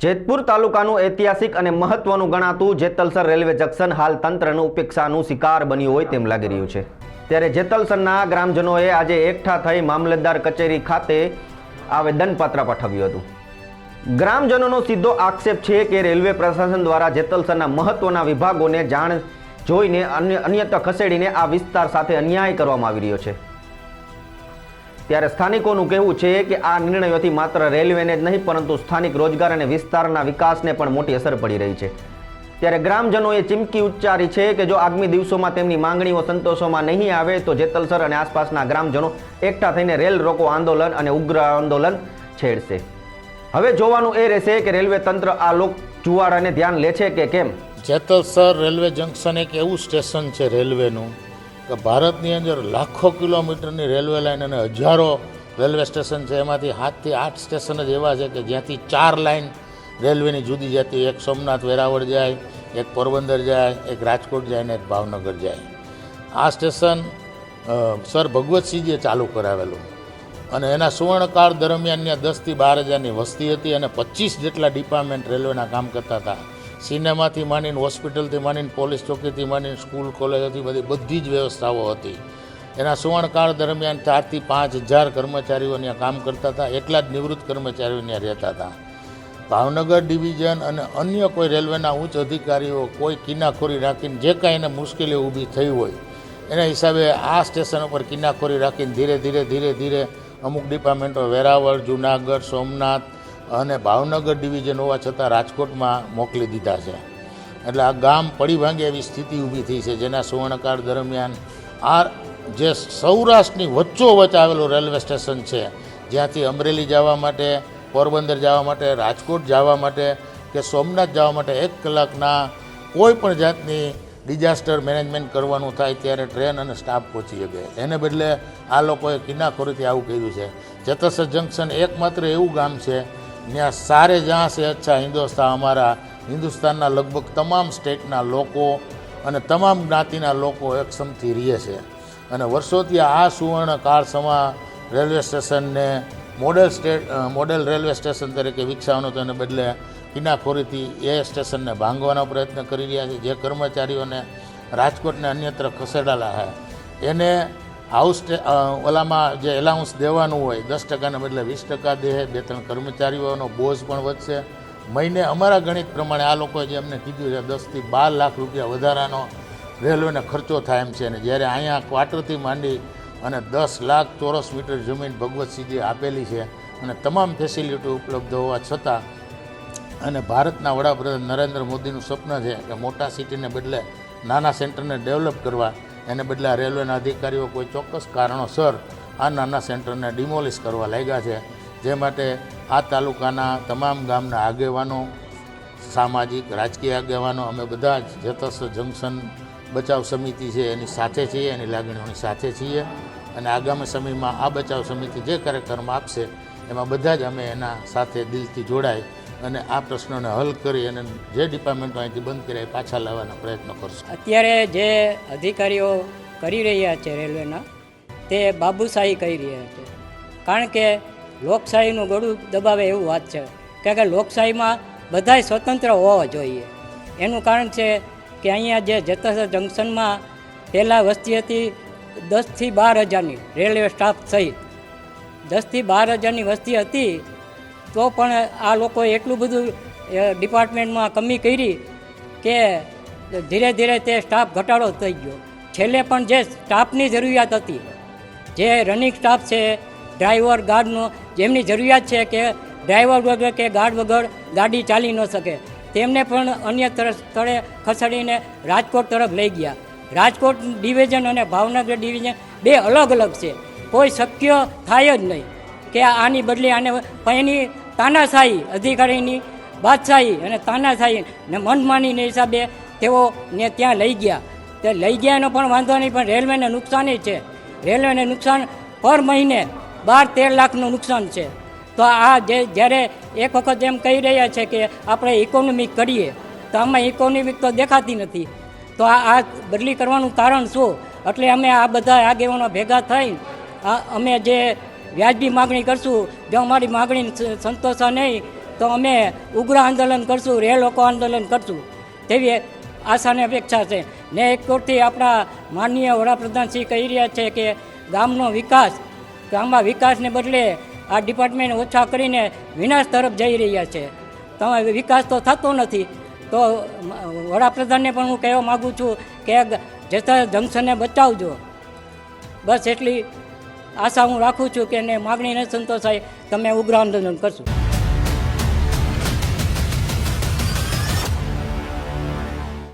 જેતપુર તાલુકાનું ઐતિહાસિક અને મહત્વનું ગણાતું જેતલસર રેલવે જંકશન હાલ તંત્રનું ઉપેક્ષાનું શિકાર બન્યું હોય તેમ લાગી રહ્યું છે। ત્યારે જેતલસરના ગ્રામજનોએ આજે એકઠા થઈ મામલતદાર કચેરી ખાતે આવેદનપત્ર પાઠવ્યું હતું। ગ્રામજનોનો સીધો આક્ષેપ છે કે રેલવે પ્રશાસન દ્વારા જેતલસરના મહત્વના વિભાગોને જાણ જોઈને અન્યત્ર ખસેડીને આ વિસ્તાર સાથે અન્યાય કરવામાં આવી રહ્યો છે। ત્યારે સ્થાનિકોનું કહેવું છે કે આ નિર્ણયોથી માત્ર રેલવેને જ નહીં પરંતુ સ્થાનિક રોજગાર અને વિસ્તારના વિકાસને પણ મોટી અસર પડી રહી છે। ત્યારે ગ્રામજનોએ ચીમકી ઉચ્ચારી છે કે જો આગામી દિવસોમાં તેમની માંગણીઓ સંતોષવામાં નહીં આવે તો જેતલસર અને આસપાસના ગ્રામજનો એકઠા થઈને રેલ રોકો આંદોલન અને ઉગ્ર આંદોલન છેડશે। હવે જોવાનું એ રહેશે કે રેલવે તંત્ર આ લોક જુવાળાને ધ્યાન લે છે કે કેમ। જેતલસર રેલવે જંકશન એક એવું સ્ટેશન છે રેલવેનું કે ભારતની અંદર લાખો કિલોમીટરની રેલવે લાઇન અને હજારો રેલવે સ્ટેશન છે, એમાંથી 7 થી 8 સ્ટેશન જ એવા છે કે જ્યાંથી 4 લાઇન રેલવેની જુદી જતી, એક સોમનાથ વેરાવળ જાય, એક પોરબંદર જાય, એક રાજકોટ જાય ને એક ભાવનગર જાય। આ સ્ટેશન સર ભગવતસિંહજીએ ચાલુ કરાવેલું અને એના સુવર્ણકાળ દરમિયાન ત્યાં 10 થી 12 હજારની વસ્તી હતી અને 25 જેટલા ડિપાર્ટમેન્ટ રેલવેના કામ કરતા હતા। સિનેમાથી માંડીને, હોસ્પિટલથી માંડીને, પોલીસ ચોકીથી માંડીને, સ્કૂલ કોલેજોથી બધી જ વ્યવસ્થાઓ હતી। એના સુવર્ણકાળ દરમિયાન 4 થી 5 હજાર કર્મચારીઓ ત્યાં કામ કરતા હતા, એટલા જ નિવૃત્ત કર્મચારીઓ ત્યાં રહેતા હતા। ભાવનગર ડિવિઝન અને અન્ય કોઈ રેલવેના ઉચ્ચ અધિકારીઓ કોઈ કિનાખોરી રાખીને જે કાંઈ એને મુશ્કેલી ઊભી થઈ હોય એના હિસાબે આ સ્ટેશન ઉપર કિનાખોરી રાખીને ધીરે ધીરે અમુક ડિપાર્ટમેન્ટો વેરાવળ, જૂનાગઢ, સોમનાથ અને ભાવનગર ડિવિઝન હોવા છતાં રાજકોટમાં મોકલી દીધા છે। એટલે આ ગામ પડી ભાંગે એવી સ્થિતિ ઊભી થઈ છે, જેના સુવર્ણકાળ દરમિયાન આ જે સૌરાષ્ટ્રની વચ્ચોવચ્ચ આવેલું રેલવે સ્ટેશન છે, જ્યાંથી અમરેલી જવા માટે, પોરબંદર જવા માટે, રાજકોટ જવા માટે કે સોમનાથ જવા માટે 1 કલાકના કોઈ પણ જાતની ડિઝાસ્ટર મેનેજમેન્ટ કરવાનું થાય ત્યારે ટ્રેન અને સ્ટાફ પહોંચી શકે, એને બદલે આ લોકોએ કિનાખોરીથી આવું કર્યું છે। જેતલસર જંકશન એકમાત્ર એવું ગામ છે ત્યાં સારે જ્યાં છે અચ્છા હિન્દુસ્તાન, અમારા હિન્દુસ્તાનના લગભગ તમામ સ્ટેટના લોકો અને તમામ જ્ઞાતિના લોકો એકસમથી રહે છે અને વર્ષોથી આ સુવર્ણ કાળ સમા રેલવે સ્ટેશનને મોડેલ રેલવે સ્ટેશન તરીકે વિકસાવવાનું હતું, એને બદલે કિનાખોરીથી એ સ્ટેશનને ભાંગવાનો પ્રયત્ન કરી રહ્યા છે। જે કર્મચારીઓને રાજકોટને અન્યત્ર ખસેડાયેલા છે એને હાઉસ ઓલામાં જે એલાઉન્સ દેવાનું હોય 10%ને બદલે 20% દે, 2-3 કર્મચારીઓનો બોજ પણ વધશે। મહિને અમારા ગણિત પ્રમાણે આ લોકોએ જે અમને કીધું છે 10 થી 12 લાખ રૂપિયા વધારાનો રેલવેને ખર્ચો થાય એમ છે, અને જ્યારે અહીંયા ક્વાર્ટરથી માંડી અને 10 લાખ ચોરસ મીટર જમીન ભગવતસિંહજીએ આપેલી છે અને તમામ ફેસિલિટી ઉપલબ્ધ હોવા છતાં અને ભારતના વડાપ્રધાન નરેન્દ્ર મોદીનું સ્વપ્ન છે કે મોટા સિટીને બદલે નાના સેન્ટરને ડેવલપ કરવા, એને બદલે આ રેલવેના અધિકારીઓ કોઈ ચોક્કસ કારણોસર આ નાના સેન્ટરને ડિમોલિશ કરવા લાગ્યા છે, જે માટે આ તાલુકાના તમામ ગામના આગેવાનો, સામાજિક રાજકીય આગેવાનો અમે બધા જ જેતલસર જંકશન બચાવ સમિતિ છે એની સાથે છીએ, એની લાગણીઓની સાથે છીએ અને આગામી સમયમાં આ બચાવ સમિતિ જે કાર્યક્રમ આપશે એમાં બધા જ અમે એના સાથે દિલથી જોડાઈ અને આ પ્રશ્નોને હલ કરી અને જે ડિપાર્ટમેન્ટો અહીંથી બંધ કર્યા એ પાછા લાવવાના પ્રયત્નો કરશું। અત્યારે જે અધિકારીઓ કરી રહ્યા છે રેલવેના, તે બાબુશાહી કરી રહ્યા છે, કારણ કે લોકશાહીનું ગળું દબાવે એવું વાત છે, કારણ કે લોકશાહીમાં બધાય સ્વતંત્ર હોવા જોઈએ। એનું કારણ છે કે અહીંયા જે જેતલસર જંકશનમાં પહેલાં વસ્તી હતી 10 થી 12 હજારની, રેલવે સ્ટાફ સહિત 10 થી 12 હજારની વસ્તી હતી, તો પણ આ લોકોએ એટલું બધું ડિપાર્ટમેન્ટમાં કમી કરી કે ધીરે તે સ્ટાફ ઘટાડો થઈ ગયો। છેલ્લે પણ જે સ્ટાફની જરૂરિયાત હતી, જે રનિંગ સ્ટાફ છે, ડ્રાઈવર, ગાર્ડનો, જેમની જરૂરિયાત છે કે ડ્રાઈવર વગર કે ગાર્ડ વગર ગાડી ચાલી ન શકે, તેમને પણ અન્ય સ્થળે ખસેડીને રાજકોટ તરફ લઈ ગયા। રાજકોટ ડિવિઝન અને ભાવનગર ડિવિઝન 2 અલગ છે, કોઈ શક્ય થાય જ નહીં કે આની બદલે આને એની તાનાશાહી, અધિકારીની બાદશાહી અને તાનાશાહી ને મનમાનીને હિસાબે તેઓને ત્યાં લઈ ગયા। તે લઈ ગયા એનો પણ વાંધો નહીં, પણ રેલવેને નુકસાન છે। રેલવેને નુકસાન પર મહિને 12-13 લાખનું નુકસાન છે। તો આ જ્યારે એક વખત એમ કહી રહ્યા છે કે આપણે ઇકોનોમિક કરીએ, તો આમાં ઇકોનોમિક તો દેખાતી નથી, તો આ બદલી કરવાનું કારણ શું? એટલે અમે આ બધા આગેવાનો ભેગા થઈને અમે જે વ્યાજબી માગણી કરશું, જો અમારી માગણી સંતોષા નહીં તો અમે ઉગ્ર આંદોલન કરશું, રેલ રોકો આંદોલન કરશું તેવી આશાને અપેક્ષા છે. ને એક તરફથી આપણા માનનીય વડાપ્રધાન શ્રી કહી રહ્યા છે કે ગામનો વિકાસ, ગામમાં વિકાસને બદલે આ ડિપાર્ટમેન્ટ ઓછા કરીને વિનાશ તરફ જઈ રહ્યા છે. તમે વિકાસ તો થતો નથી. તો વડાપ્રધાનને પણ હું કહેવા માગું છું કે જેતલ જંકશનને બચાવજો. બસ એટલી આશા હું રાખું છું કે એને માગણી ન સંતોષાય તમે ઉગ્ર આંદોલન કરશું.